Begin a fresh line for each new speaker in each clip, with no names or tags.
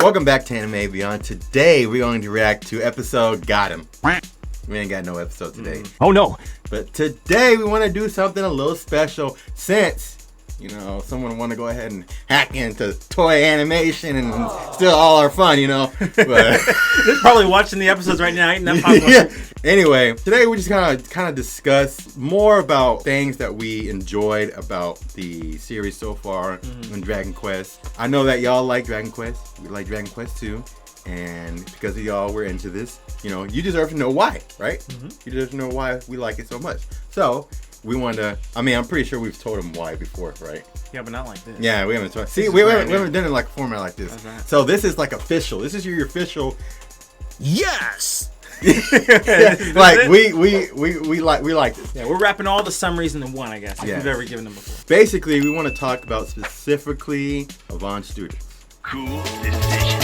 Welcome back to Anime Beyond. Today we're going to react to episode Got Him. We ain't got no episode today.
Oh no!
But today we want to do something a little special since, you know, someone want to go ahead and hack into Toei animation and steal all our fun, you know. But
they're probably watching the episodes right now, eating that popcorn.
Yeah. Anyway, today we just kind of discuss more about things that we enjoyed about the series so far in Dragon Quest. I know that y'all like Dragon Quest. We like Dragon Quest too. And because of y'all, we're into this. You know, you deserve to know why, right? You deserve to know why we like it so much. So we want to. I mean, I'm pretty sure we've told them why before, right?
Yeah, but not like this.
Yeah, we haven't told. See, we haven't done it like a format like this.
Right.
So this is like official. This is your official.
Yes.
Like we like this.
Yeah, we're wrapping all the summaries into one, I guess. Like
Yes.
we've ever given them before.
Basically, we want to talk about specifically Avan students.
Cool decision.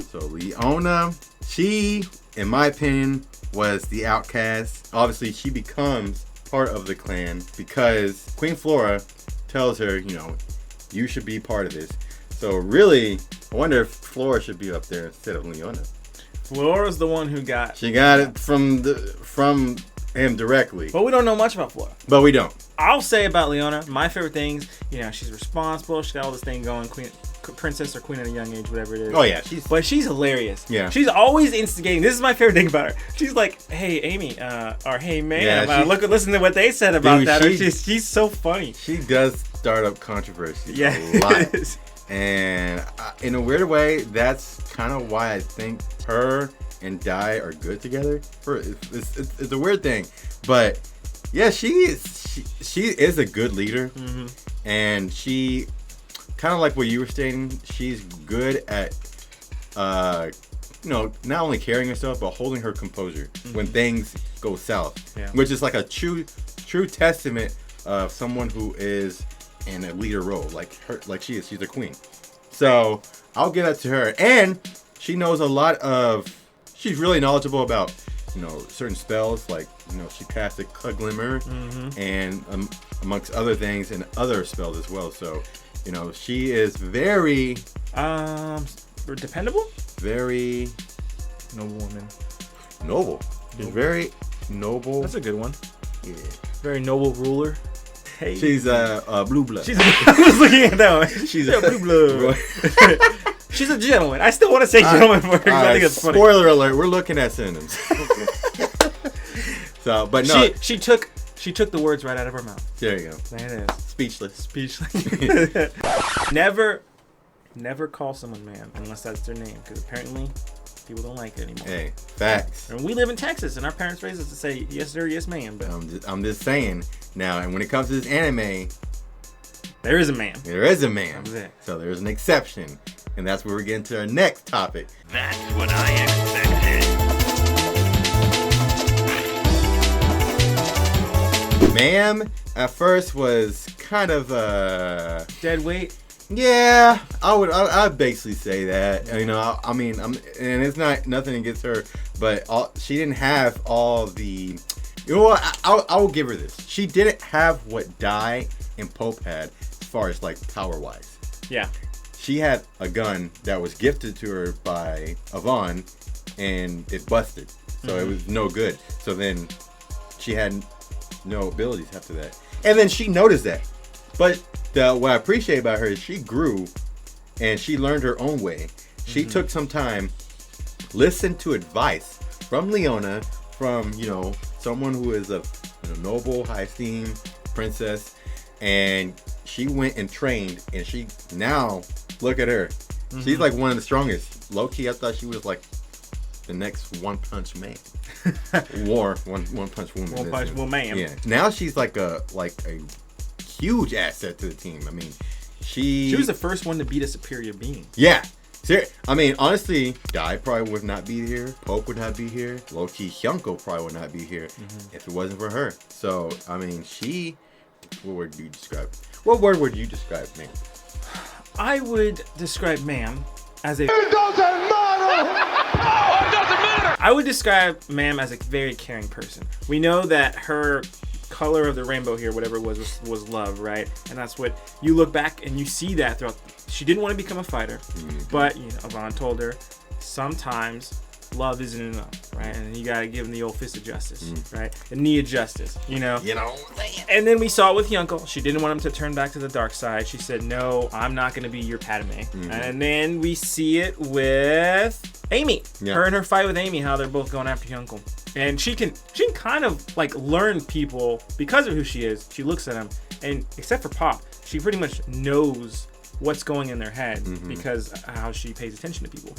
So Leona, she, in my opinion, was the outcast. Obviously, she becomes part of the clan because Queen Flora tells her, you know, you should be part of this. So really, I wonder if Flora should be up there instead of Leona.
Flora's the one who got.
She got it from him directly.
But we don't know much about Flora.
But we don't.
I'll say about Leona, my favorite things, you know, she's responsible. She got all this thing going, princess or queen at a young age, whatever it is.
Oh yeah,
she's hilarious.
Yeah.
She's always instigating. This is my favorite thing about her. She's like, hey Amy, or hey Ma'am,
Yeah,
listen to what they said about
dude,
that. She's so funny.
She does start up controversy.
Yeah.
A lot. And in a weird way, that's kind of why I think her and Dai are good together. It's a weird thing, but yeah, she is a good leader, and she kind of like what you were stating. She's good at you know, not only carrying herself but holding her composure when things go south, which is like a true testament of someone who is in a leader role, like her, like she is. She's a queen. So I'll give that to her. And she knows a lot of. She's really knowledgeable about, you know, certain spells. Like, you know, she passed the Glimmer, and amongst other things, and other spells as well. So, you know, she is very
dependable.
Very
noble woman.
Noble. She's very noble.
That's a good one.
Yeah.
Very noble ruler. Hey.
She's a blue blood.
I was looking at that one. She's a blue blood. She's a gentleman. I still want to say gentleman for her. I think it's funny.
Spoiler alert: we're looking at synonyms. So, but no,
she took the words right out of her mouth.
There you go.
There it is.
Speechless.
Never call someone man unless that's their name, because apparently people don't like it anymore.
Hey, facts.
And we live in Texas, and our parents raised us to say yes sir, yes ma'am. But
I'm just saying now, and when it comes to this anime,
there is a man.
There is a man.
That's it.
So there's an exception, and that's where we're getting to our next topic.
That's what I expected.
Maam at first was kind of
dead weight.
Yeah, I'd basically say that. You know, I mean, and it's not nothing against her, but she didn't have all the. You know what? I will give her this. She didn't have what Dai and Pope had as far as like power wise.
Yeah.
She had a gun that was gifted to her by Avan, and it busted, so it was no good. So then she had no abilities after that, and then she noticed that. But what I appreciate about her is she grew, and she learned her own way. She took some time, listened to advice from Leona, from, you know, someone who is a noble, high esteem princess, and she went and trained, and she now look at her. She's like one of the strongest. Low key, I thought she was like the next One Punch Man. One Punch Woman.
One Punch Woman.
Yeah. Now she's like a huge asset to the team. I mean, she
was the first one to beat a superior being.
Yeah. I mean, honestly, Dai probably would not be here. Pope would not be here. Low-key, Hyunckel probably would not be here if it wasn't for her. So, I mean, what word would you describe? What word would you describe, man?
I would describe Maam as a...
It doesn't matter! Oh, it doesn't matter!
I would describe Maam as a very caring person. We know that her color of the rainbow here, whatever it was love, right? And that's what you look back and you see that throughout. She didn't want to become a fighter, but Avan told her sometimes love isn't enough, right? And you gotta give him the old fist of justice, right? The knee of justice, And then we saw it with Hyunckel. She didn't want him to turn back to the dark side. She said, "No, I'm not gonna be your Padme." And then we see it with Amy. Her and her fight with Amy, how they're both going after Hyunckel. And she can kind of like learn people because of who she is. She looks at them, and except for Pop, she pretty much knows what's going in their head because of how she pays attention to people.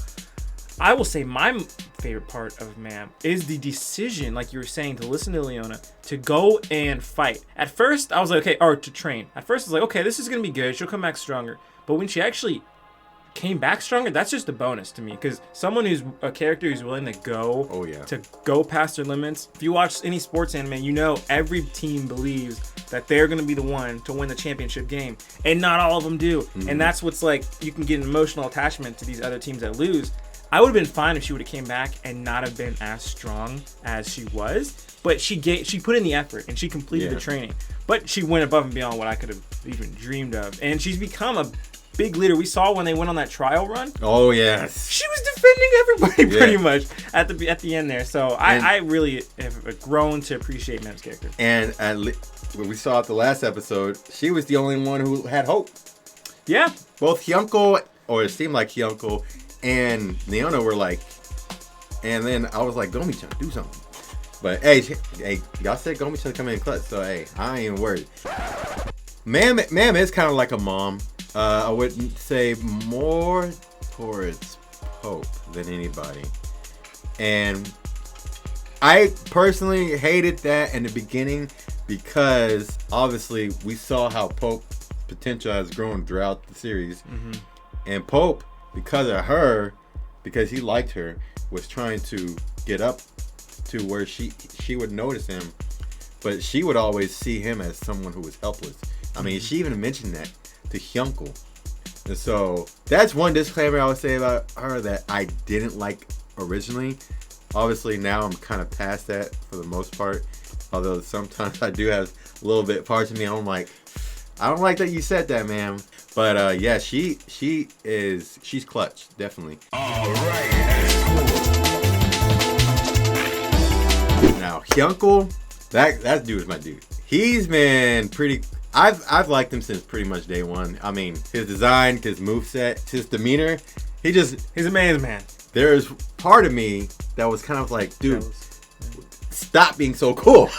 I will say my favorite part of Maam is the decision, like you were saying, to listen to Leona, to go and fight. At first, I was like, okay, or to train. At first, I was like, okay, this is going to be good. She'll come back stronger. But when she actually came back stronger, that's just a bonus to me. Because someone who's a character who's willing to go past their limits. If you watch any sports anime, you know every team believes that they're going to be the one to win the championship game. And not all of them do. And that's what's like, you can get an emotional attachment to these other teams that lose. I would have been fine if she would have came back and not have been as strong as she was. But she put in the effort and she completed the training. But she went above and beyond what I could have even dreamed of. And she's become a big leader. We saw when they went on that trial run.
Oh, yes.
She was defending everybody pretty much at the end there. So I really have grown to appreciate Maam's character.
And what we saw at the last episode, she was the only one who had hope.
Yeah.
Both Hyunckel, or it seemed like Hyunckel, and Leona were like, and then I was like, Gomi-chan, do something. But hey, y'all said Gomi-chan come in clutch, so hey, I ain't even worried. Maam is kind of like a mom. I wouldn't say more towards Pope than anybody. And I personally hated that in the beginning because obviously we saw how Pope's potential has grown throughout the series. And Pope, because of her, because he liked her, was trying to get up to where she would notice him, but she would always see him as someone who was helpless. I mean, she even mentioned that to Hyunckel. And so that's one disclaimer I would say about her that I didn't like originally. Obviously now I'm kind of past that for the most part, although sometimes I do have a little bit parts of me I'm like, I don't like that you said that, ma'am. But yeah, she's clutch, definitely.
All right, that's cool.
Now Hyunckel, that dude is my dude. He's been pretty. I've liked him since pretty much day one. I mean, his design, his moveset, his demeanor. He's
a man's man.
There's part of me that was kind of like, dude, stop being so cool.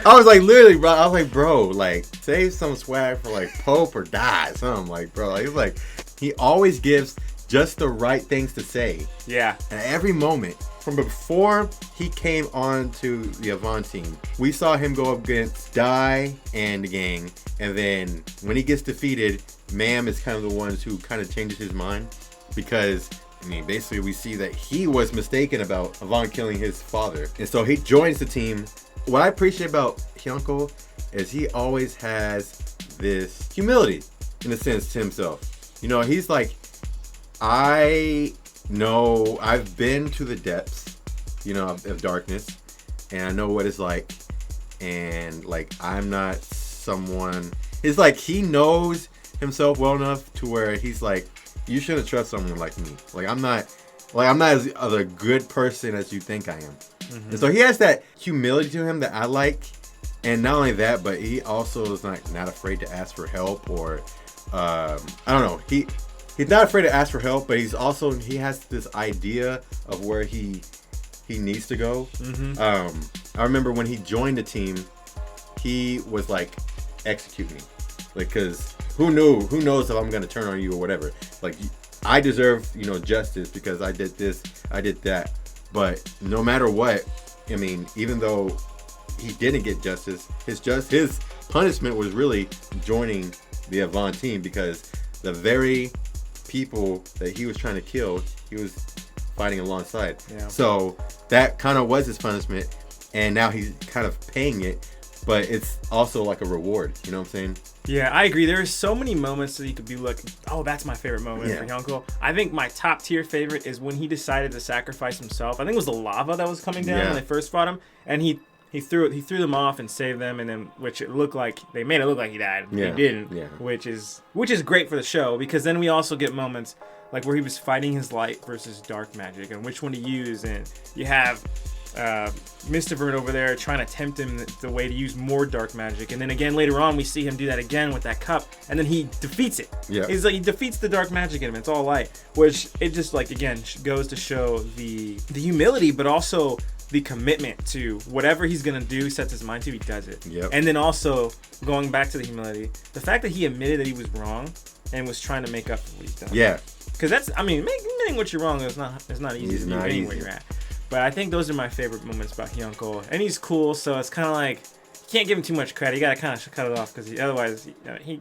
I was like, literally, bro. I was like, bro, like, save some swag for like Pope or die, something like, bro. Like, it's like he always gives just the right things to say.
Yeah.
At every moment, from before he came on to the Avan team, we saw him go up against Dai and the gang, and then when he gets defeated, Maam is kind of the ones who kind of changes his mind because. I mean, basically, we see that he was mistaken about Avan killing his father. And so he joins the team. What I appreciate about Hyunckel is he always has this humility, in a sense, to himself. You know, he's like, I know I've been to the depths, you know, of darkness. And I know what it's like. And, like, I'm not someone... It's like he knows himself well enough to where he's like, you shouldn't trust someone like me. I'm not as a good person as you think I am. And so he has that humility to him that I like. And not only that, but he also is not afraid to ask for help or I don't know. He's not afraid to ask for help, but he has this idea of where he needs to go. I remember when he joined the team, he was like, execute me. Like, cause who knows if I'm gonna turn on you or whatever. Like, I deserve, justice because I did this, I did that. But no matter what, I mean, even though he didn't get justice, his punishment was really joining the Avan team because the very people that he was trying to kill, he was fighting alongside. Yeah. So that kind of was his punishment, and now he's kind of paying it, but it's also like a reward. You know what I'm saying?
Yeah, I agree. There are so many moments that you could be like, oh, that's my favorite moment for Hyunckel. I think my top tier favorite is when he decided to sacrifice himself. I think it was the lava that was coming down when they first fought him, and he he threw them off and saved them, and then which it looked like they made it look like he died.
Yeah.
He didn't.
Yeah.
Which is great for the show, because then we also get moments like where he was fighting his light versus dark magic and which one to use, and you have Mystavert over there trying to tempt him the way to use more dark magic, and then again later on we see him do that again with that cup, and then he defeats it.
Yeah.
He's like, he defeats the dark magic in him. It's all light, which it just like again goes to show the humility, but also the commitment to whatever he's gonna do, sets his mind to, he does it.
Yep.
And then also going back to the humility, the fact that he admitted that he was wrong and was trying to make up for what he's done.
Yeah.
Because that's, I mean, admitting what you're wrong is not easy to do anywhere you're at. But I think those are my favorite moments about Hyunckel. And he's cool, so it's kind of like, you can't give him too much credit. You got to kind of cut it off, because otherwise, he's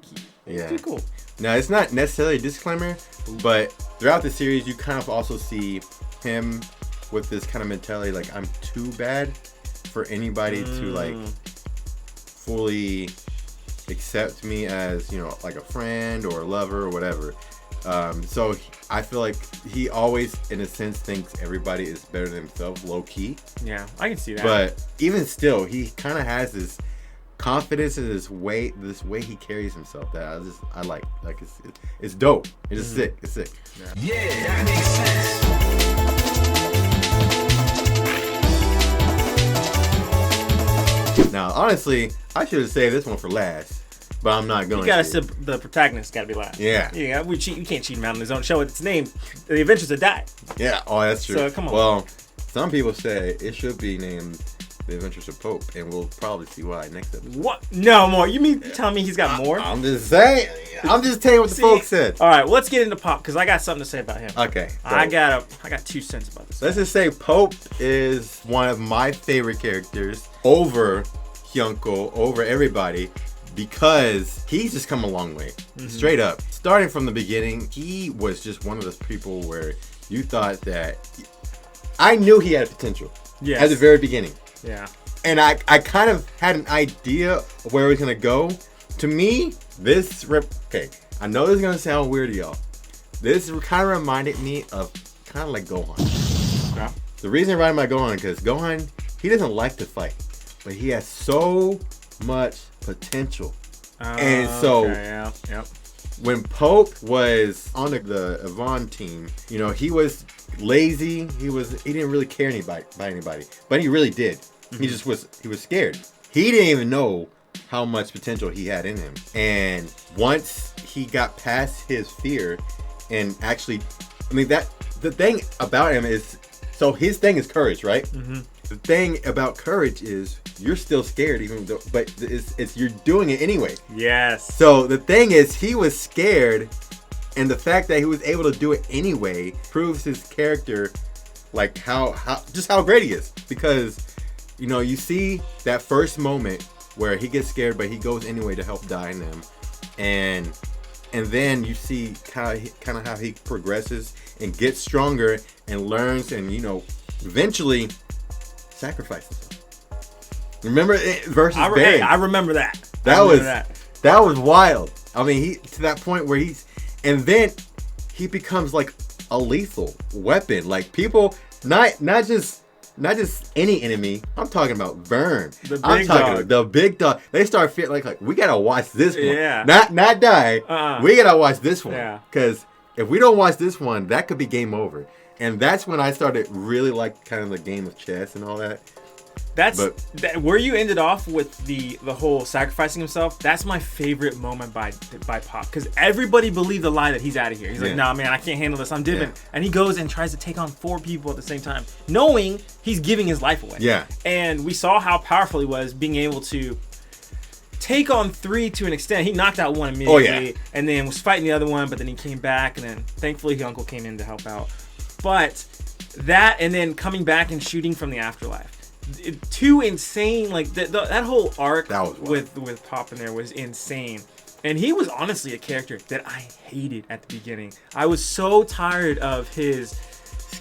too cool.
Now, it's not necessarily a disclaimer, but throughout the series, you kind of also see him with this kind of mentality, like, I'm too bad for anybody to, like, fully accept me as, like a friend or a lover or whatever. So I feel like he always, in a sense, thinks everybody is better than himself, low key.
Yeah, I can see that.
But even still, he kind of has this confidence in this way he carries himself that I like. Like it's dope. It's just sick. It's sick.
Yeah, that makes sense.
Now, honestly, I should have saved this one for last. But I'm not going to.
The protagonist got to be last.
Yeah.
Yeah, you can't cheat him out on his own show. It's named The Adventures of Die.
Yeah. Oh, that's true.
So, come on.
Well, some people say it should be named The Adventures of Pope, and we'll probably see why next episode.
What? No more. You mean telling me he's got more?
I'm just saying. I'm just telling you what the folks said.
All right, well, let's get into Pop, because I got something to say about him.
Okay. So
I got 2 cents about this.
let's just say Pope is one of my favorite characters over Hyunckel, over everybody. Because he's just come a long way. Straight up. Starting from the beginning, he was just one of those people where you thought that... I knew he had potential.
Yes.
At the very beginning.
Yeah.
And I kind of had an idea of where it was going to go. To me, okay, I know this is going to sound weird to y'all. This kind of reminded me of kind of like Gohan.
Okay.
The reason I reminded me of Gohan, because Gohan, he doesn't like to fight. But he has so much potential. And so when Pope was on the Avan team, he was lazy. He didn't really care about anybody, but he really did. He was scared. He didn't even know how much potential he had in him. And once he got past his fear and actually, the thing about him is, so his thing is courage, right? The thing about courage is you're still scared, but it's you're doing it anyway.
Yes.
So the thing is, he was scared, and the fact that he was able to do it anyway proves his character, like how great he is. Because you see that first moment where he gets scared, but he goes anyway to help die in them, and then you see kind of how he progresses and gets stronger and learns, and eventually sacrifice himself. Remember it versus Baran?
I remember that.
That was wild. I mean, he to that point where and then he becomes like a lethal weapon. Like people, not just any enemy. I'm talking about Vern.
The big dog.
The big dog. They start feeling like we gotta watch this one.
Yeah.
Not die. We gotta watch this one.
Yeah.
Because if we don't watch this one, that could be game over. And that's when I started really like kind of the game of chess and all that.
Where you ended off with the whole sacrificing himself. That's my favorite moment by Pop, because everybody believed the lie that he's out of here. He's like, nah, man, I can't handle this. I'm dipping. Yeah. And he goes and tries to take on 4 people at the same time, knowing he's giving his life away.
Yeah.
And we saw how powerful he was, being able to take on 3 to an extent. He knocked out 1 immediately, and then was fighting the other one, but then he came back, and then thankfully Hyunckel came in to help out. But that, and then coming back and shooting from the afterlife. Too insane. Like that whole arc with Pop in there was insane. And he was honestly a character that I hated at the beginning. I was so tired of his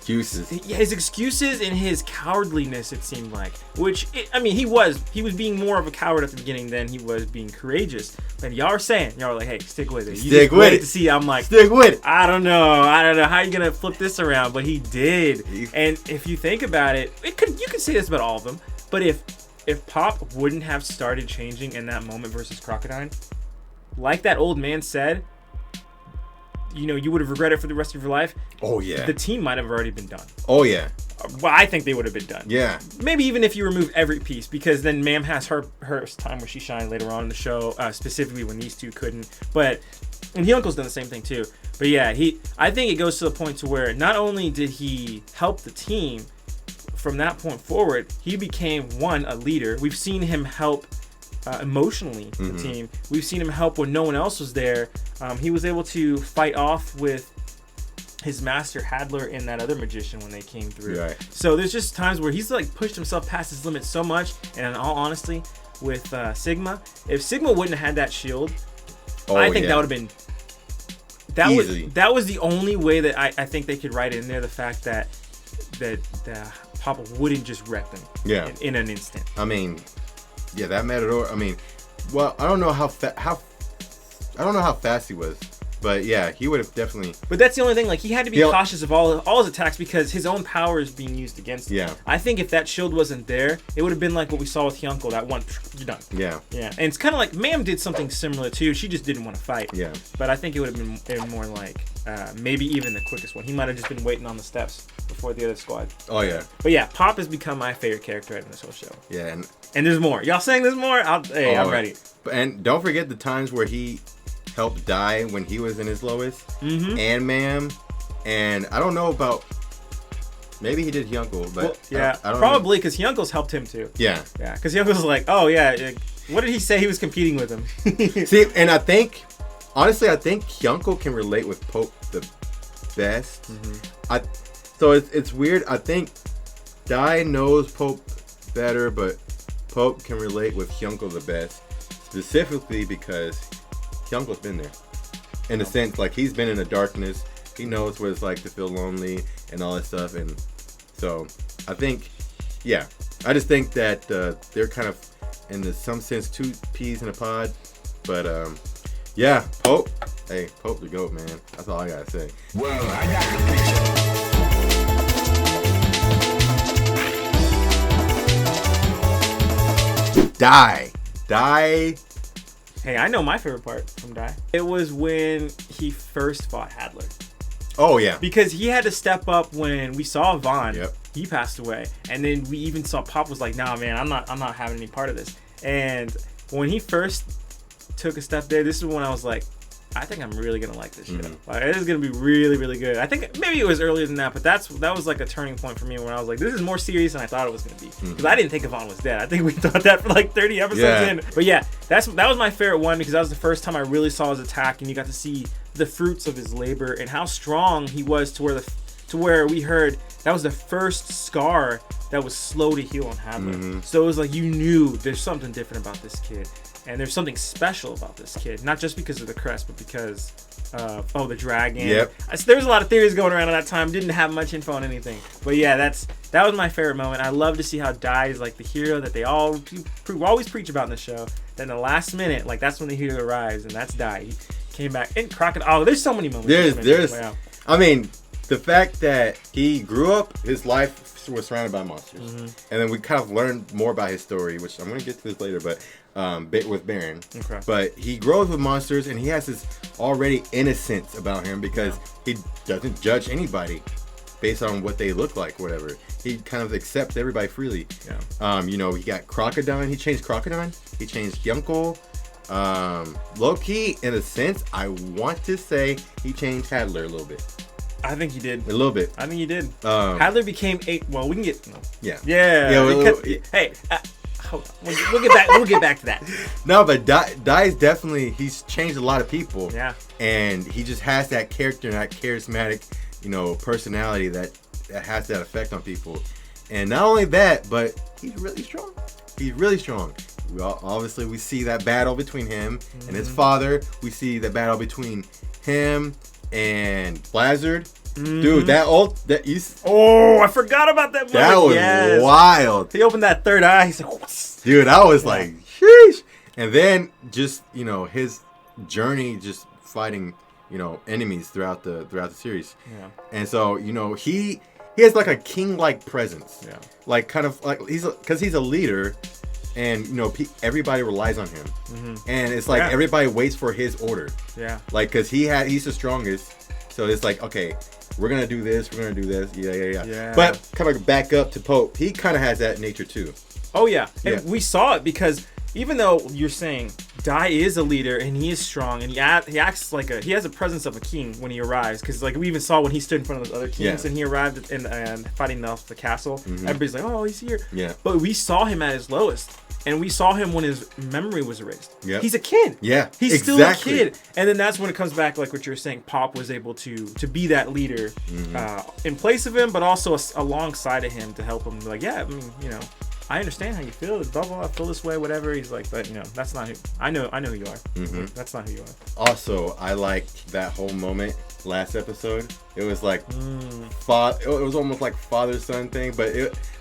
excuses and his cowardliness, it seemed like. He was being more of a coward at the beginning than he was being courageous. And y'all were like, hey, stick with it.
Stick with it.
To see, I'm like,
stick with it.
I don't know how you gonna flip this around, but he did. And if you think about it, you could say this about all of them. But if if Pop wouldn't have started changing in that moment versus Crocodile, like that old man said, you would have regretted it for the rest of your life.
Oh, yeah.
The team might have already been done.
Oh, yeah.
Well, I think they would have been done.
Yeah.
Maybe even if you remove every piece, because then Maam has her time where she shined later on in the show, specifically when these two couldn't. And Hyunckel's done the same thing too. But yeah, I think it goes to the point to where not only did he help the team, from that point forward, he became a leader. We've seen him help emotionally the team. We've seen him help when no one else was there. He was able to fight off with his master Hadler and that other magician when they came through.
Right.
So there's just times where he's like pushed himself past his limits so much. And in all honesty, with Sigma, if Sigma wouldn't have had that shield, I think that would have been that was the only way that I think they could write in there the fact that Papa wouldn't just wreck them in an instant.
I mean, yeah, that Matador. I mean, well, I don't know how fast he was, but yeah, he would have definitely.
But that's the only thing. Like, he had to be cautious of all his attacks because his own power is being used against him.
Yeah.
I think if that shield wasn't there, it would have been like what we saw with Hyunckel. That one, you're done.
Yeah.
Yeah. And it's kind of like Maam did something similar too. She just didn't want to fight.
Yeah.
But I think it would have been more like maybe even the quickest one. He might have just been waiting on the steps before the other squad.
Oh yeah.
But yeah, Pop has become my favorite character in this whole show.
Yeah.
And there's more. Y'all saying there's more? I'm ready.
And don't forget the times where he helped Die when he was in his lowest, and Maam, and I don't know about, maybe he did Hyunckel, but I don't
probably because Hyunckel's helped him too.
Yeah,
because Hyunckel's like, oh yeah, what did he say he was competing with him?
See, and I think Hyunckel can relate with Pope the best. So it's weird. I think Die knows Pope better, but Pope can relate with Hyunckel the best, specifically because Hyunckel's been there. In a sense, like, he's been in the darkness. He knows what it's like to feel lonely and all that stuff. And so I think, I just think that they're kind of, in some sense, two peas in a pod. But Pope. Hey, Pope the GOAT, man. That's all I gotta say.
Well, I got the picture.
Die.
Hey, I know my favorite part from Die. It was when he first fought Hadler.
Oh yeah.
Because he had to step up when we saw Avan.
Yep.
He passed away, and then we even saw Pop was like, "Nah, man, I'm not having any part of this." And when he first took a step there, this is when I was like, I think I'm really gonna like this show. Like, it is gonna be really, really good. I think maybe it was earlier than that, but that was like a turning point for me when I was like, this is more serious than I thought it was gonna be. Because I didn't think Avan was dead. I think we thought that for like 30 episodes in. But yeah, that was my favorite one because that was the first time I really saw his attack, and you got to see the fruits of his labor and how strong he was to where we heard that was the first scar that was slow to heal on Hadler. So it was like you knew there's something different about this kid. And there's something special about this kid, not just because of the crest, but because of the dragon.
Yep.
There was a lot of theories going around at that time. Didn't have much info on anything, but yeah, that was my favorite moment. I love to see how Die is like the hero that they always preach about in the show. Then the last minute, like that's when the hero arrives, and that's Die. He came back in Crocodile. Oh, there's so many moments.
There's.
Wow.
I mean, the fact that he grew up, his life was surrounded by monsters, and then we kind of learned more about his story, which I'm gonna get to this later, but. With Baran. Okay. But he grows with monsters, and he has this already innocence about him because he doesn't judge anybody based on what they look like, whatever. He kind of accepts everybody freely. Yeah. He got Crocodile. He changed Crocodile. He changed Hyunckel. Low-key, in a sense, I want to say he changed Hadler a little bit.
I think he did.
A little bit.
I think he did. Hadler became Well, we can get. No.
Yeah.
Yeah. Hey. Hold on. We'll get back to that.
No, but Dai's definitely, he's changed a lot of people.
Yeah.
And he just has that character and that charismatic, personality that has that effect on people. And not only that, but he's really strong. He's really strong. Obviously, we see that battle between him and his father. We see the battle between him and Blizzard. Dude,
I forgot about that moment.
That was wild.
He opened that third eye. He's like,
dude, I was like, sheesh. And then just, his journey just fighting, enemies throughout the series. Yeah. And so, he has like a king-like presence. Yeah. Like kind of like because he's a leader, and you know everybody relies on him, and it's like
Yeah.
everybody waits for his order,
Yeah.
like because he's the strongest, so it's like okay, we're gonna do this, yeah. But kind of back up to Pope, he kind of has that nature too.
Oh yeah, and
Yeah.
we saw it because even though you're saying Dai is a leader and he is strong and he acts like he has a presence of a king when he arrives, because like we even saw when he stood in front of those other kings and he arrived and fighting off the castle, everybody's like, oh, he's here.
Yeah.
But we saw him at his lowest, and we saw him when his memory was erased.
Yeah.
He's a kid.
Yeah,
He's
exactly.
still a kid, and then that's when it comes back, like what you're saying. Pop was able to be that leader in place of him, but also alongside of him to help him. Like, yeah, I mean, you know, I understand how you feel. Blah blah. I feel this way. Whatever. He's like, but you know, that's not who. I know who you are. That's not who you are.
Also, I liked that whole moment last episode. It was like it was almost like father-son thing, but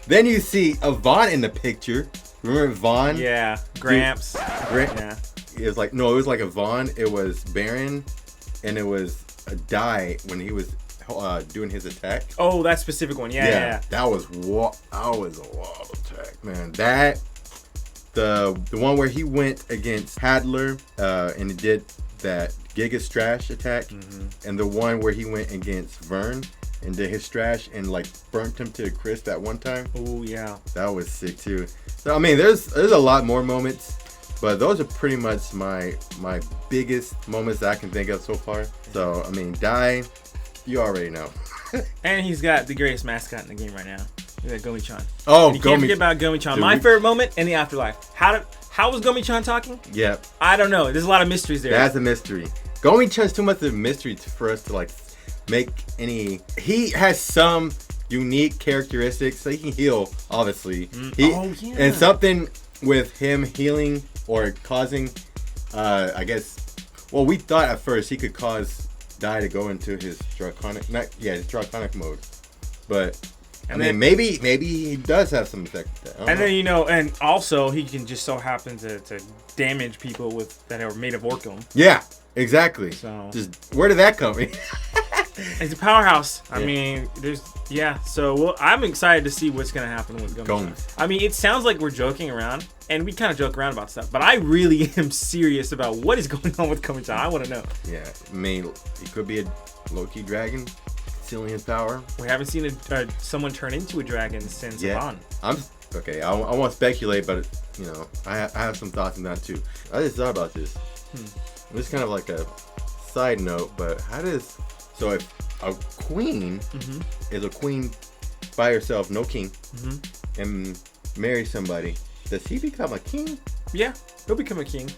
then you see Avan in the picture. Remember Vaughn?
Yeah, Gramps.
Yeah. It was like it was like Avan. It was Baran, and it was a Dai when he was doing his attack.
Oh, that specific one. Yeah.
That was a wild attack, man. That the one where he went against Hadler and he did that Giga Strash attack, and the one where he went against Vern and did his strash and like burnt him to a crisp at one time.
Oh yeah.
That was sick too. So I mean, there's a lot more moments, but those are pretty much my biggest moments that I can think of so far. So I mean, Dai, you already know.
And he's got the greatest mascot in the game right now. He's got Gomi-chan.
Oh,
And you can't forget about Gomi-chan.
Dude,
My favorite moment in the afterlife. How was Gomi-chan talking?
Yeah,
I don't know. There's a lot of mysteries there.
that's a mystery. Gomi-chan's too much of a mystery for us to like make any. He has some unique characteristics, so he can heal, obviously. And something with him healing or causing, I guess. Well, we thought at first he could cause Dai to go into his draconic mode, but maybe he does have some effect.
And then and also he can just so happen to damage people that are made of orcum.
Yeah, exactly.
So
just where did that come from?
It's a powerhouse.
Yeah.
I mean, So I'm excited to see what's gonna happen with Gomi-chan. I mean, it sounds like we're joking around, and we kind of joke around about stuff, but I really am serious about what is going on with Gomi-chan. I want to know.
Yeah, I mean, he could be a low-key dragon, concealing his power.
We haven't seen someone turn into a dragon since Avan.
I won't speculate, but I have some thoughts on that too. I just thought about this. This is kind of like a side note, but so if a queen is a queen by herself, no king, and marries somebody, does he become a king?
Yeah, he'll become a king.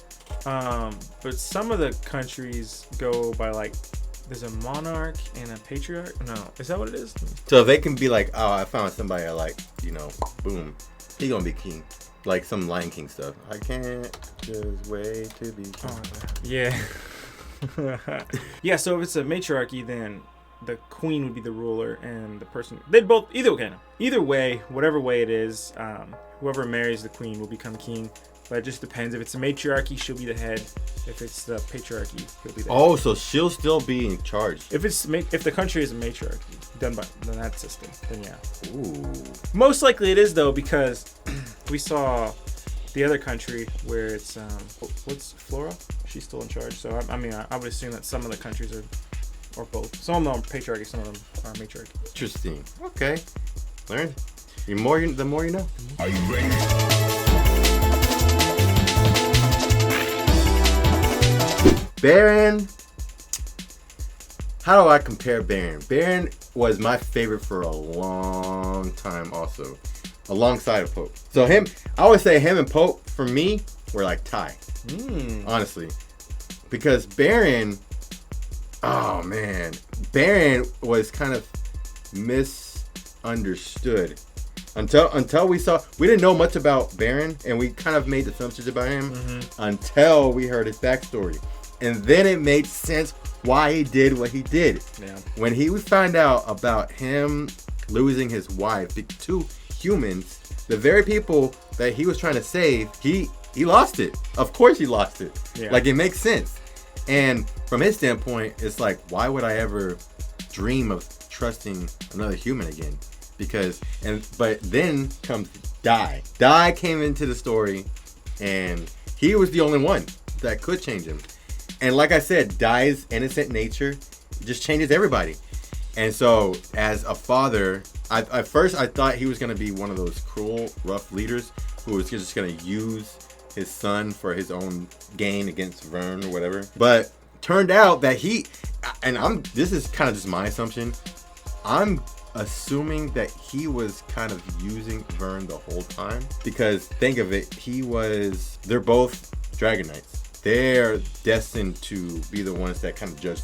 But some of the countries go by like, there's a monarch and a patriarch. No, is that what it is?
So they can be like, oh, I found somebody I like, boom, he gonna be king. Like some Lion King stuff. I can't just wait to be king.
Oh, yeah. Yeah, so if it's a matriarchy, then the queen would be the ruler, and the person either way, whatever way it is, whoever marries the queen will become king. But it just depends. If it's a matriarchy, she'll be the head. If it's the patriarchy, he'll be the head.
Oh, so she'll still be in charge.
If the country is a matriarchy done by that system, then yeah.
Ooh.
Most likely it is though, because we saw the other country where it's what's Flora? She's still in charge. So I would assume that some of the countries are, or both. Some of them are patriarchy, some of them are matriarchy.
Interesting. Okay. Learn. The more you know.
Are you ready?
Baran. How do I compare Baran? Baran was my favorite for a long time also. Alongside of Pope. So I would say him and Pope, for me, were like tie. Honestly. Because Baran, oh man. Baran was kind of misunderstood. Until we didn't know much about Baran, and we kind of made assumptions about him until we heard his backstory. And then it made sense why he did what he did.
Yeah.
When he would find out about him losing his wife to humans, the very people that he was trying to save, he lost it. Of course he lost it.
Yeah.
Like, it makes sense. And from his standpoint, it's like, why would I ever dream of trusting another human again? But then comes Dai. Dai came into the story, and he was the only one that could change him. And like I said, Dai's innocent nature just changes everybody. And so, as a father, at first I thought he was going to be one of those cruel, rough leaders who was just going to use his son for his own gain against Vern or whatever. But turned out that this is kind of just my assumption, I'm assuming that he was kind of using Vern the whole time. Because think of it, they're both Dragon Knights. They're destined to be the ones that kind of judge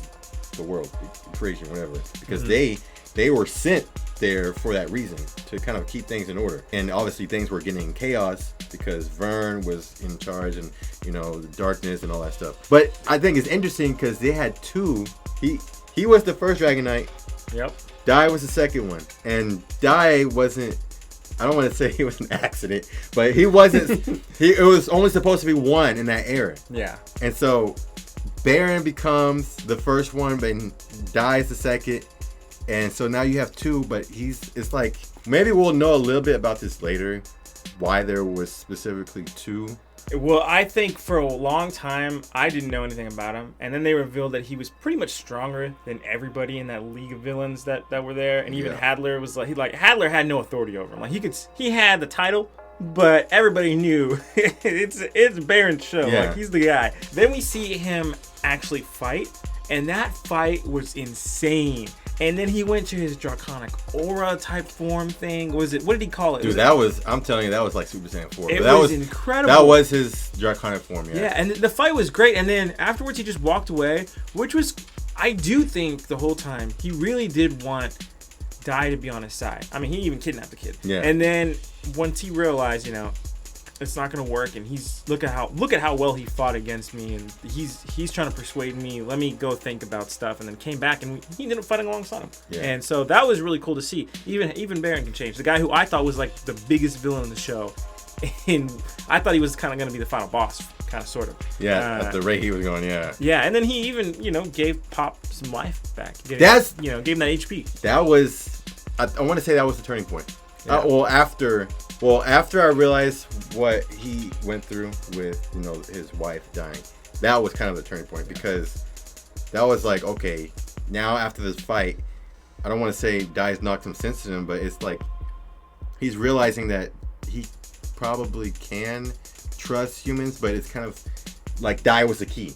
the world, the creation, whatever. Because they were sent there for that reason, to kind of keep things in order. And obviously things were getting in chaos because Vern was in charge, and the darkness and all that stuff. But I think it's interesting because they had two. He was the first Dragon Knight.
Yep.
Dai was the second one, and Dai wasn't. I don't want to say he was an accident, but he wasn't. It was only supposed to be one in that era.
Yeah.
And so Baran becomes the first one, but Dai is the second. And so now you have two, but it's like, maybe we'll know a little bit about this later, why there was specifically two.
Well, I think for a long time, I didn't know anything about him. And then they revealed that he was pretty much stronger than everybody in that league of villains that were there. And even Hadler was Hadler had no authority over him. Like, he had the title, but everybody knew it's Baron's show.
Yeah.
Like, he's the guy. Then we see him actually fight, and that fight was insane. And then he went to his draconic aura type form thing. What did he call it?
Dude, I'm telling you, that was like Super Saiyan 4.
It
was
incredible.
That was his draconic form, yeah.
Yeah, and the fight was great. And then afterwards, he just walked away, which was, I do think the whole time, he really did want Dai to be on his side. I mean, he even kidnapped the kid.
Yeah.
And then once he realized, it's not gonna work, and look at how well he fought against me, and he's trying to persuade me, let me go think about stuff, and then came back, and he ended up fighting alongside him.
Yeah.
And so that was really cool to see. Even Baron can change. The guy who I thought was like the biggest villain in the show, and I thought he was kind of gonna be the final boss, kind of sort of.
Yeah, at the rate he was going, yeah.
Yeah, and then he even gave Pop some life back. Gave him that HP.
That was, I want to say that was the turning point.
Yeah.
After I realized what he went through with, his wife dying, that was kind of the turning point, because that was like, okay, now after this fight, I don't want to say Dai's knocked some sense in him, but it's like he's realizing that he probably can trust humans, but it's kind of like Dai was the key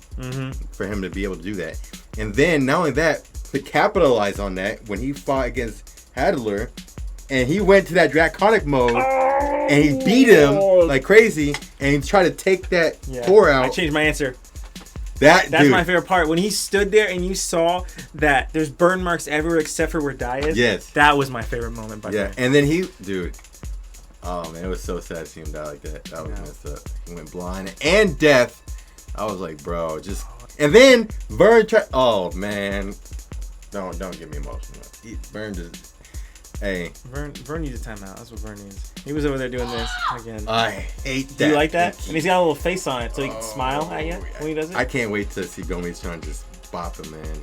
for him to be able to do that. And then not only that, to capitalize on that, when he fought against Hadler, and he went to that draconic mode, and he beat him like crazy, and he tried to take that core out.
I changed my answer.
That's
my favorite part. When he stood there and you saw that there's burn marks everywhere except for where Dai is.
Yes.
That was my favorite moment.
And then oh man, it was so sad to see him die like that. That was messed up. He went blind and deaf. I was like, bro, just. And then Vern oh man, don't get me emotional. Vern just. Hey.
Vern needs a timeout. That's what Vern needs. He was over there doing this again.
I hate that.
Do you like that? And he's got a little face on it so he can smile at you when he does it.
I can't wait to see Gomi-chan just bop him, man.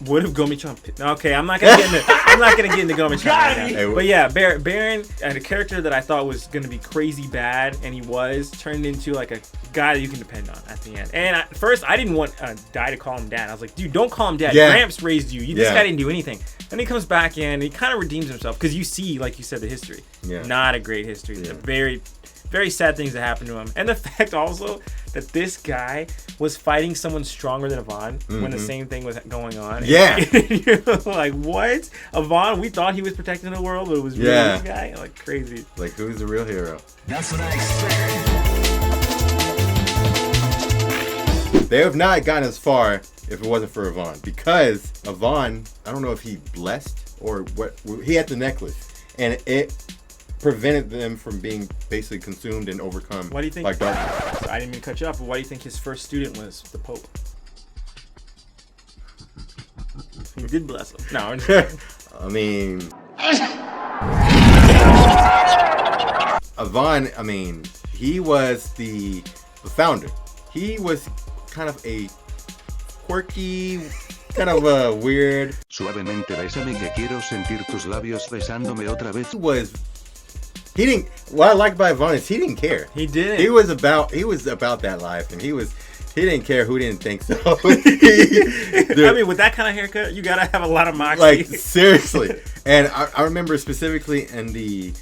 What if Gomi-chan? Okay, I'm not gonna get into Gomi-chan right now. But yeah, Baran, and a character that I thought was gonna be crazy bad, and he was, turned into like a guy that you can depend on at the end. And at first, I didn't want Dai to call him dad. I was like, dude, don't call him dad.
Yeah.
Gramps raised you. This guy didn't do anything. Then he comes back in, and he kind of redeems himself, because you see, like you said, the history. Yeah. Not a great history. Yeah. Very, very sad things that happened to him. And the fact also that this guy was fighting someone stronger than Avan when the same thing was going on.
Yeah.
And you're like, what? Avan, we thought he was protecting the world, but it was really this guy? Like, crazy.
Like, who's the real hero?
That's what I expected.
They have not gotten as far if it wasn't for Avan, because Avan, I don't know if he blessed or what, he had the necklace, and it prevented them from being basically consumed and overcome.
Why do you think?
By darkness.
I didn't mean to cut you off, but why do you think his first student was the Pope? He did bless him. No, I'm just
I mean, Avan, I mean, he was the founder. He was kind of a quirky, kind of a weird.
Suavemente bésame que quiero sentir tus labios besándome otra vez.
He was he didn't. What I like about Avan is he didn't care.
He did.
He was about that life, and he didn't care who didn't think so.
I mean, with that kind of haircut, you gotta have a lot of moxie.
Like seriously. And I remember specifically in the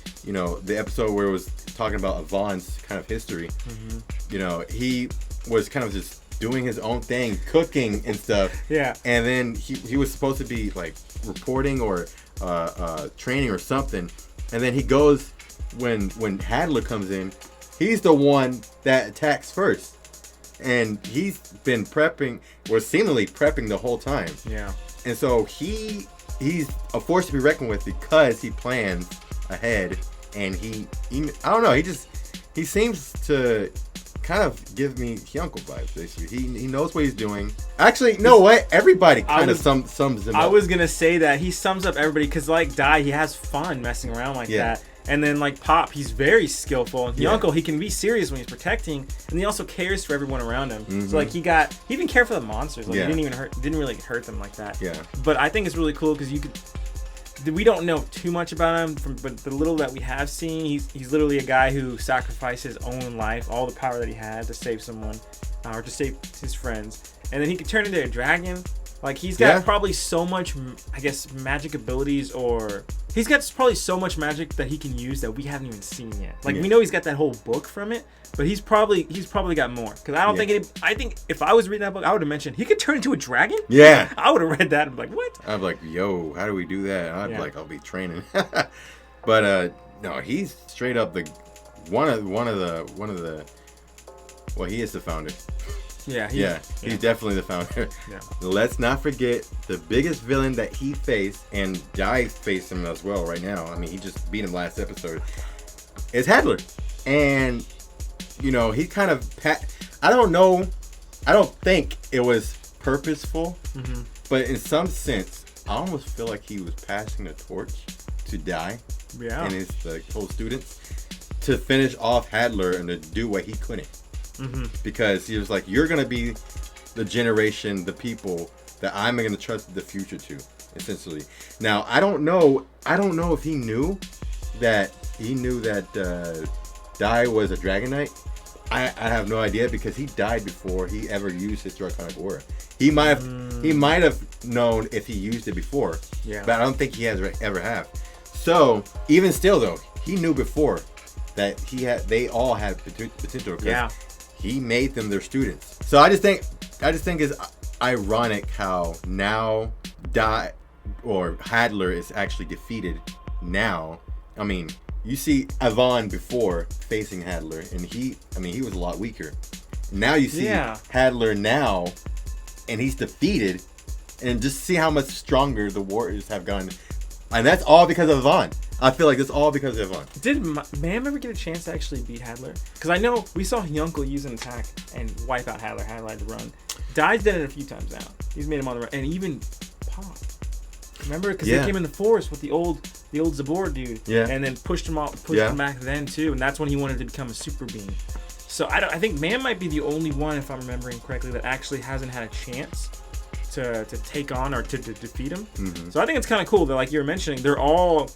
episode where it was talking about Avan's kind of history.
Mm-hmm.
He was kind of just doing his own thing, cooking and stuff.
Yeah.
And then he was supposed to be like reporting or training or something. And then he goes when Hadler comes in, he's the one that attacks first. And he's been prepping, or seemingly prepping the whole time.
Yeah.
And so he's a force to be reckoned with because he plans ahead. And he I don't know, he seems to kind of give me Hyunckel vibes, basically. He knows what he's doing. Actually, you know what? Everybody kind of sums him up.
I was going to say that. He sums up everybody because, like, Dai, he has fun messing around like that. And then, like, Pop, he's very skillful. And Hyunckel, he can be serious when he's protecting. And he also cares for everyone around him.
Mm-hmm.
So, like, he even cared for the monsters. Like, he didn't really hurt them like that.
Yeah.
But I think it's really cool because we don't know too much about him, but the little that we have seen, he's literally a guy who sacrificed his own life, all the power that he had to save someone, or to save his friends, and then he could turn into a dragon. Like, he's got probably so much, I guess, magic abilities, or he's got probably so much magic that he can use that we haven't even seen yet. Like, we know he's got that whole book from it, but he's probably got more. Because I don't I think if I was reading that book, I would have mentioned he could turn into a dragon.
Yeah.
I would have read that and be like, what?
I'd be like, yo, how do we do that? I'd be like, I'll be training. But no, he's straight up the one of the. Well, he is the founder.
Yeah,
he's definitely the founder.
Yeah.
Let's not forget the biggest villain that he faced, and Dai faced him as well right now. I mean, he just beat him last episode. Is Hadler, and he kind of I don't know. I don't think it was purposeful, but in some sense, I almost feel like he was passing the torch to Dai and his whole students to finish off Hadler and to do what he couldn't. Because he was like, you're going to be the generation, the people that I'm going to trust the future to, essentially. Now, I don't know if he knew that Dai was a Dragon Knight. I have no idea because he died before he ever used his Draconic Aura. He might have known if he used it before. Yeah. But I don't think he has ever have. So, even still though, he knew before that they all had potential. Yeah. He made them their students. So I just think it's ironic how now Hadler is actually defeated now. I mean, you see Avan before facing Hadler, and he was a lot weaker. Now you see Hadler now, and he's defeated, and just see how much stronger the warriors have gone. And that's all because of Avan. I feel like it's all because of Avan.
Did Maam ever get a chance to actually beat Hadler? Because I know we saw Hyunckel use an attack and wipe out Hadler. Hadler had to run. Dai's done it a few times now. He's made him on the run. And even Pop. Remember? Because they came in the forest with the old Zabor dude. Yeah. And then pushed him back then too. And that's when he wanted to become a super being. So I think Maam might be the only one, if I'm remembering correctly, that actually hasn't had a chance to take on or to defeat him. Mm-hmm. So I think it's kind of cool that, like you were mentioning, they're all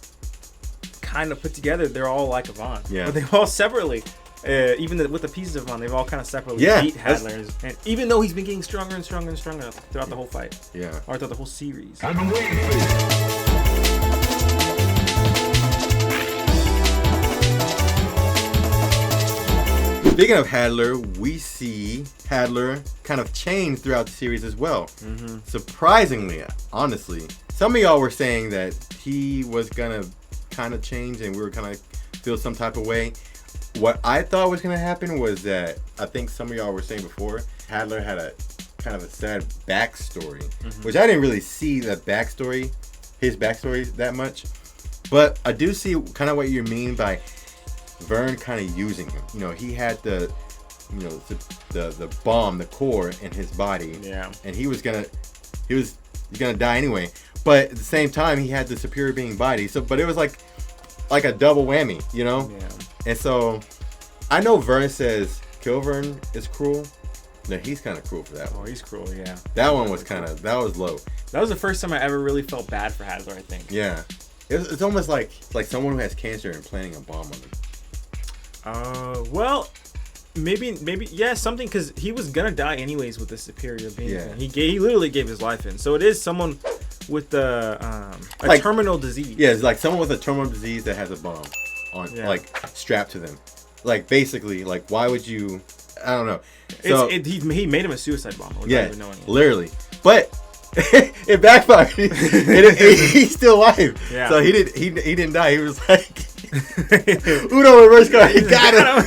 kind of put together. They're all like Avan. Yeah. But they all separately, even with the pieces of Avan, they've all kind of separately beat Hadler. And even though he's been getting stronger and stronger and stronger throughout the whole fight. Yeah. Or throughout the whole series.
I've been waiting for this.
Speaking of Hadler, we see Hadler kind of change throughout the series as well. Mm-hmm. Surprisingly, honestly. Some of y'all were saying that he was going to kind of change and we were going to feel some type of way. What I thought was going to happen was that, I think some of y'all were saying before, Hadler had a kind of a sad backstory, which I didn't really see his backstory that much. But I do see kind of what you mean by Vern kind of using him. He had the bomb, the core in his body. Yeah. And he was gonna die anyway. But at the same time, he had the superior being body. But it was like a double whammy, Yeah. And so I know Vern says kill Vern is cruel. No, he's kind of cruel for that one.
Oh, he's cruel, yeah.
That one was that was low.
That was the first time I ever really felt bad for Hadler, I think.
Yeah. It's almost like someone who has cancer and planting a bomb on them.
Well, maybe, yeah, something, because he was gonna die anyways with the superior being.
Yeah.
He literally gave his life in. So it is someone with a
Like-
terminal disease.
Yeah, it's like someone with a terminal disease that has a bomb on, like, strapped to them. Like, basically, like, why would you? I don't know. So,
He made him a suicide bomber without
yeah,
even knowing it.
literally. But it backfired. He's still alive.
Yeah.
So he didn't die. He was like Uno reverse card. He got him.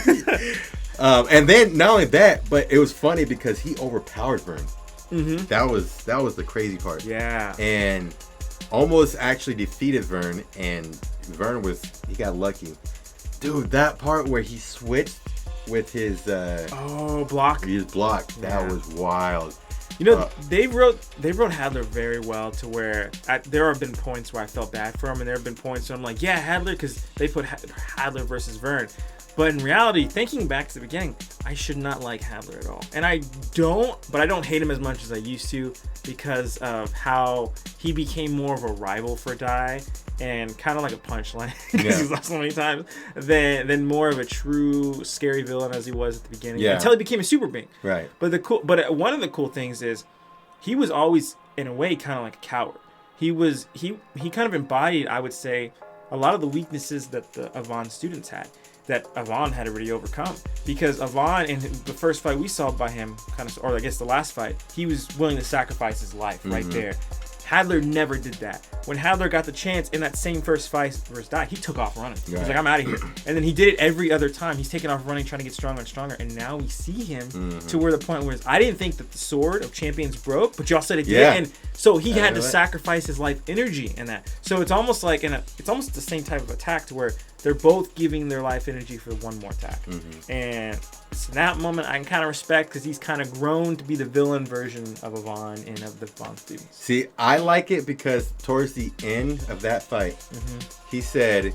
And then not only that, but it was funny because he overpowered Vern.
Mm-hmm.
That was the crazy part.
Yeah.
And almost actually defeated Vern, and Vern he got lucky. Dude, that part where he switched with his
block.
his block, that was wild.
You know, they wrote Hadler very well to where there have been points where I felt bad for him, and there have been points where I'm like, yeah, Hadler, because they put Hadler versus Vern. But in reality, thinking back to the beginning, I should not like Hadler at all. And I don't hate him as much as I used to because of how he became more of a rival for Dai and kind of like a punchline because he's lost so many times than more of a true scary villain as he was at the beginning until he became a super being.
Right.
But one of the cool things is he was always in a way kind of like a coward. He kind of embodied, I would say, a lot of the weaknesses that the Avan students had, that Avan had already overcome. Because Avan, in the first fight we saw by him, or I guess the last fight, he was willing to sacrifice his life right there. Hadler never did that. When Hadler got the chance in that same first fight versus Dai, he took off running. He was like, I'm out of here. And then he did it every other time. He's taking off running, trying to get stronger and stronger. And now we see him to where the point where I didn't think that the sword of champions broke, but y'all said it did. And so he had to sacrifice his life energy in that. So it's almost like it's almost the same type of attack to where they're both giving their life energy for one more attack. And so that moment I can kind of respect because he's kind of grown to be the villain version of Avan and of the Avan students.
See, I like it because towards the end of that fight, he said,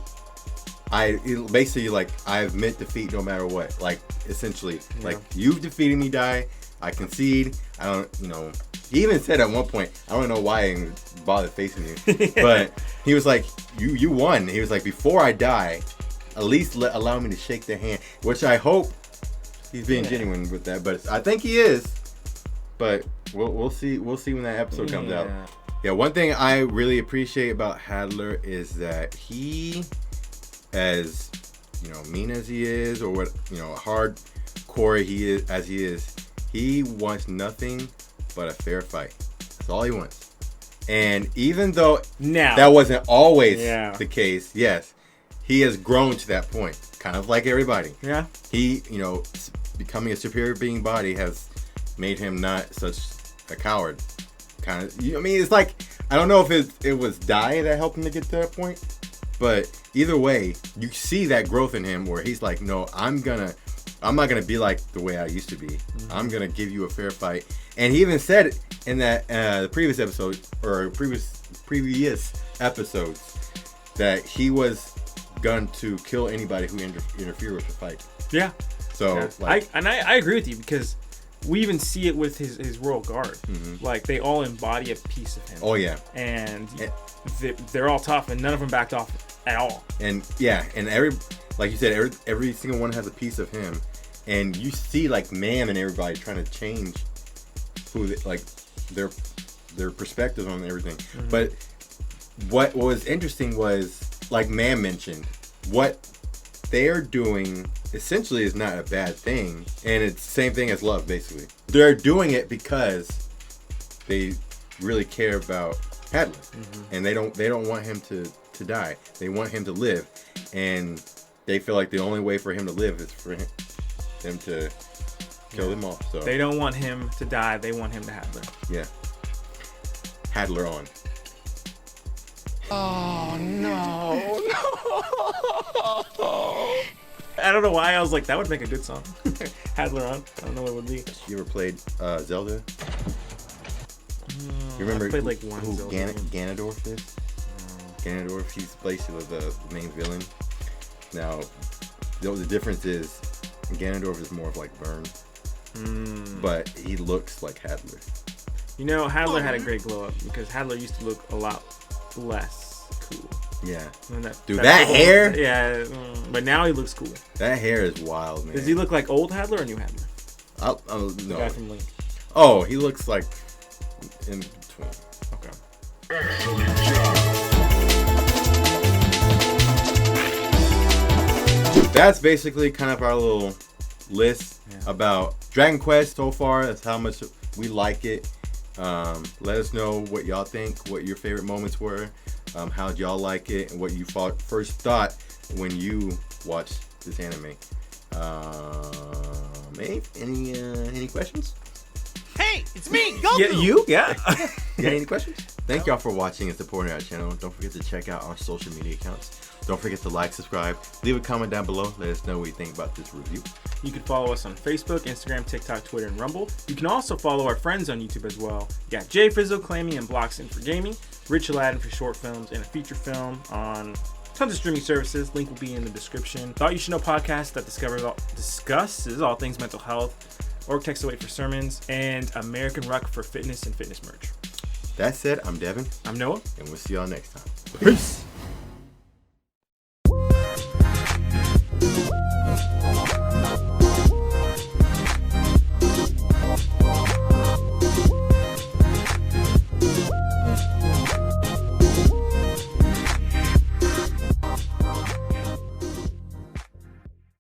basically like, I admit defeat no matter what. Like, essentially, like, you've defeated me, Dai. I concede. I don't, he even said at one point, I don't know why I even bothered facing you, but he was like, you won. He was like, before I die, at least allow me to shake their hand, which I hope he's being genuine with that, but I think he is. But we'll see when that episode comes out. Yeah, one thing I really appreciate about Hadler is that he, as mean as he is, or what hardcore he is, he wants nothing but a fair fight. That's all he wants. And even though that wasn't always the case, yes, he has grown to that point, kind of like everybody. Yeah. He, becoming a superior being body has made him not such a coward. Kind of, it's like, I don't know if it was Dai that helped him to get to that point, but either way, you see that growth in him where he's like, no, I'm not gonna be like the way I used to be. I'm gonna give you a fair fight. And he even said in that the previous episode or previous episodes that he was going to kill anybody who interfere with the fight. Yeah. So
I agree with you because we even see it with his royal guard. Like they all embody a piece of him.
Oh yeah.
And they're all tough, and none of them backed off at all.
And like you said, every single one has a piece of him. And you see like Maam and everybody trying to change their perspective on everything. But what was interesting was, like Maam mentioned, what they're doing essentially is not a bad thing, and it's the same thing as love. Basically, they're doing it because they really care about Hadler, and they don't want him to die. They want him to live, and they feel like the only way for him to live is for them to kill them off. So
they don't want him to die. They want him to Hadler.
Yeah. Hadler on.
Oh no.
I don't know why I was like, that would make a good song. Hadler on. I don't know what it would be.
You ever played Zelda? You remember
I played like one
who
Zelda
Ganondorf is? Ganondorf, he's basically the main villain. Now, the difference is Ganondorf is more of like Vern, but he looks like Hadler.
Hadler had a great glow up because Hadler used to look a lot less cool.
Yeah.
And
Dude, that hair?
Yeah, but now he looks cool.
That hair is wild, man.
Does he look like old Hadler or new Hadler?
The
No.
guy from Link.
Oh, he looks like in between.
Okay.
That's basically kind of our little list about Dragon Quest so far. That's how much we like it. Let us know what y'all think, what your favorite moments were, how'd y'all like it, and what you first thought when you watched this anime. Any questions?
Hey, it's me, Goku.
Yeah, you? Yeah.
You got any questions? Thank y'all for watching and supporting our channel. Don't forget to check out our social media accounts. Don't forget to like, subscribe, leave a comment down below. Let us know what you think about this review.
You can follow us on Facebook, Instagram, TikTok, Twitter, and Rumble. You can also follow our friends on YouTube as well. You got Jay Frizzle Claiming and Bloxin for gaming, Rich Aladdin for short films, and a feature film on tons of streaming services. Link will be in the description. Thought You Should Know podcast that discusses all things mental health, Org Text Away for sermons, and American Ruck for fitness and fitness merch.
That said, I'm Devin.
I'm Noah.
And we'll see y'all next time.
Peace.